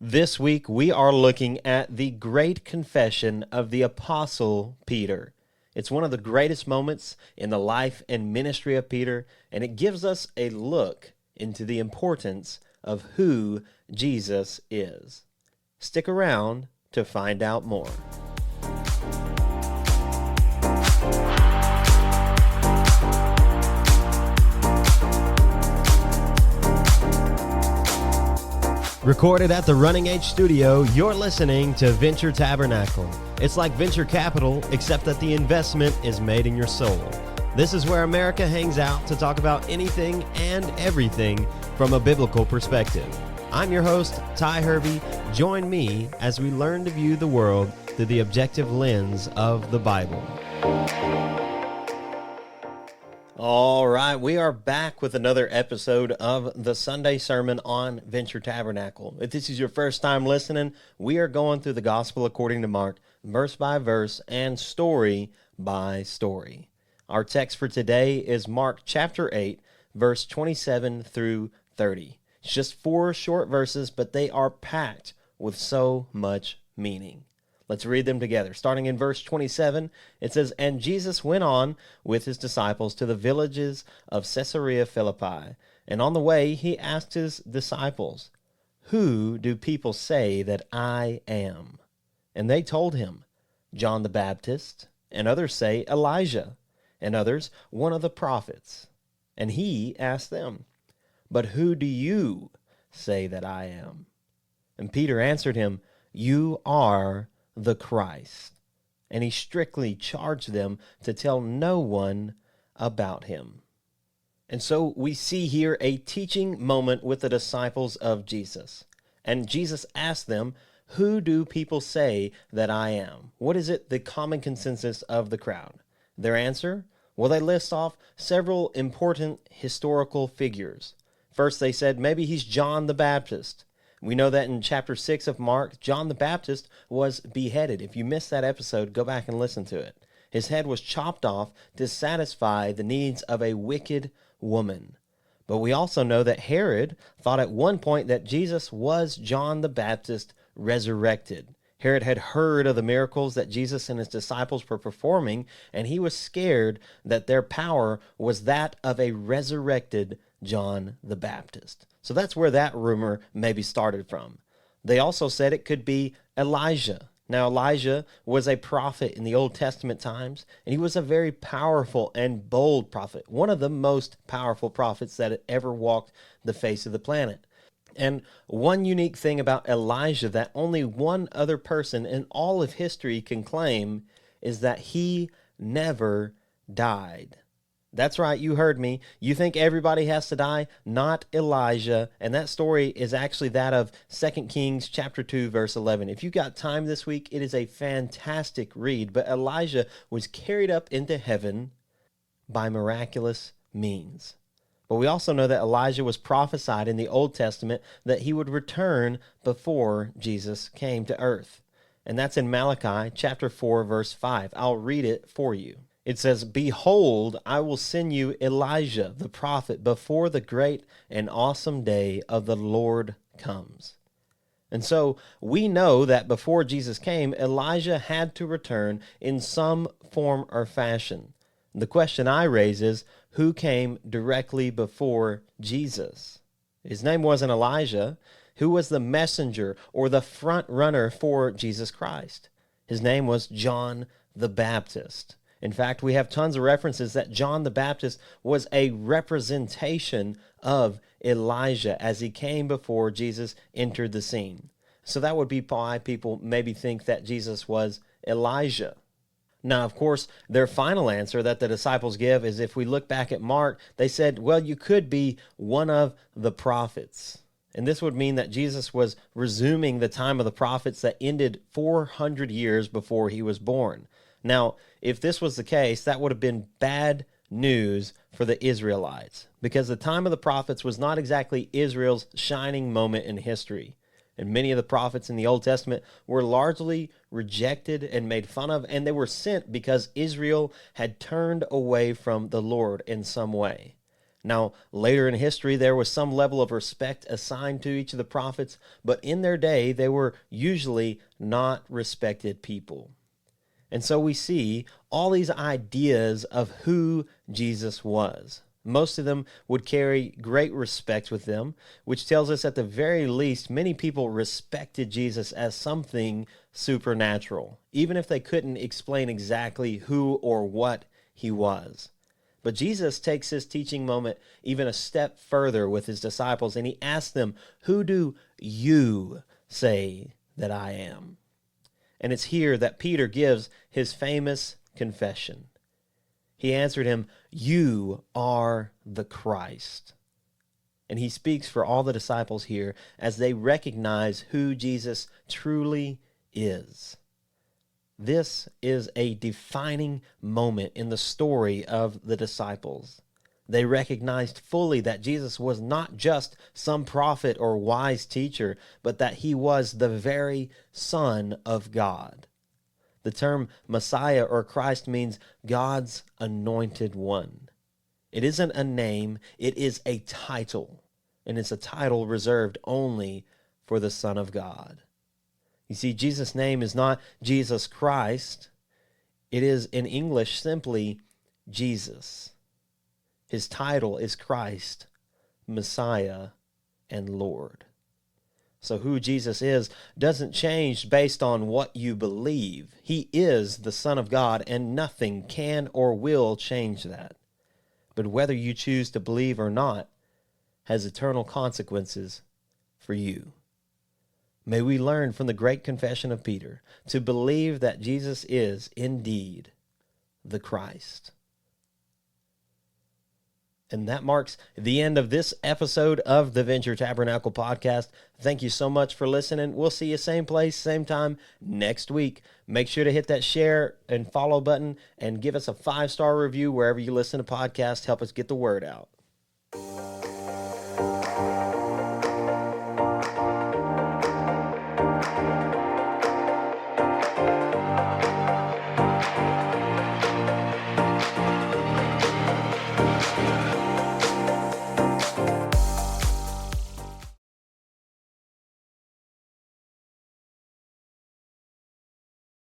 This week, we are looking at the great confession of the Apostle Peter. It's one of the greatest moments in the life and ministry of Peter, and it gives us a look into the importance of who Jesus is. Stick around to find out more. Recorded at the Running H Studio, you're listening to Venture Tabernacle. It's like venture capital, except that the investment is made in your soul. This is where America hangs out to talk about anything and everything from a biblical perspective. I'm your host, Ty Hervey. Join me as we learn to view the world through the objective lens of the Bible. All right, we are back with another episode of the Sunday Sermon on Venture Tabernacle. If this is your first time listening, we are going through the Gospel according to Mark, verse by verse and story by story. Our text for today is Mark chapter 8, verse 27 through 30. It's just 4 short verses, but they are packed with so much meaning. Let's read them together. Starting in verse 27, it says, "And Jesus went on with his disciples to the villages of Caesarea Philippi. And on the way he asked his disciples, 'Who do people say that I am?' And they told him, 'John the Baptist, and others say Elijah, and others one of the prophets.' And he asked them, 'But who do you say that I am?' And Peter answered him, 'You are the Christ.' And he strictly charged them to tell no one about him." And so we see here a teaching moment with the disciples of Jesus. And Jesus asked them, "Who do people say that I am?" What is it, the common consensus of the crowd? Their answer? Well, they list off several important historical figures. First, they said maybe he's John the Baptist. We know that in chapter 6 of Mark, John the Baptist was beheaded. If you missed that episode, go back and listen to it. His head was chopped off to satisfy the needs of a wicked woman. But we also know that Herod thought at one point that Jesus was John the Baptist resurrected. Herod had heard of the miracles that Jesus and his disciples were performing, and he was scared that their power was that of a resurrected John the Baptist. So that's where that rumor maybe started from. They also said it could be Elijah. Now, Elijah was a prophet in the Old Testament times, and he was a very powerful and bold prophet, one of the most powerful prophets that had ever walked the face of the planet. And one unique thing about Elijah that only one other person in all of history can claim is that he never died. That's right, you heard me. You think everybody has to die? Not Elijah. And that story is actually that of 2 Kings chapter 2, verse 11. If you got time this week, it is a fantastic read. But Elijah was carried up into heaven by miraculous means. But we also know that Elijah was prophesied in the Old Testament that he would return before Jesus came to earth. And that's in Malachi chapter 4, verse 5. I'll read it for you. It says, "Behold, I will send you Elijah the prophet before the great and awesome day of the Lord comes." And so we know that before Jesus came, Elijah had to return in some form or fashion. The question I raise is, who came directly before Jesus? His name wasn't Elijah. Who was the messenger or the front runner for Jesus Christ? His name was John the Baptist. In fact, we have tons of references that John the Baptist was a representation of Elijah as he came before Jesus entered the scene. So that would be why people maybe think that Jesus was Elijah. Now, of course, their final answer that the disciples give is, if we look back at Mark, they said, well, you could be one of the prophets. And this would mean that Jesus was resuming the time of the prophets that ended 400 years before he was born. Now, if this was the case, that would have been bad news for the Israelites, because the time of the prophets was not exactly Israel's shining moment in history. And many of the prophets in the Old Testament were largely rejected and made fun of, and they were sent because Israel had turned away from the Lord in some way. Now, later in history, there was some level of respect assigned to each of the prophets, but in their day, they were usually not respected people. And so we see all these ideas of who Jesus was. Most of them would carry great respect with them, which tells us at the very least many people respected Jesus as something supernatural, even if they couldn't explain exactly who or what he was. But Jesus takes his teaching moment even a step further with his disciples, and he asks them, "Who do you say that I am?" And it's here that Peter gives his famous confession. He answered him, "You are the Christ." And he speaks for all the disciples here as they recognize who Jesus truly is. This is a defining moment in the story of the disciples. They recognized fully that Jesus was not just some prophet or wise teacher, but that he was the very Son of God. The term Messiah or Christ means God's anointed one. It isn't a name, it is a title, and it's a title reserved only for the Son of God. You see, Jesus' name is not Jesus Christ. It is, in English, simply Jesus. His title is Christ, Messiah, and Lord. So who Jesus is doesn't change based on what you believe. He is the Son of God, and nothing can or will change that. But whether you choose to believe or not has eternal consequences for you. May we learn from the great confession of Peter to believe that Jesus is indeed the Christ. And that marks the end of this episode of the Venture Tabernacle podcast. Thank you so much for listening. We'll see you same place, same time next week. Make sure to hit that share and follow button and give us a 5-star review wherever you listen to podcasts. Help us get the word out.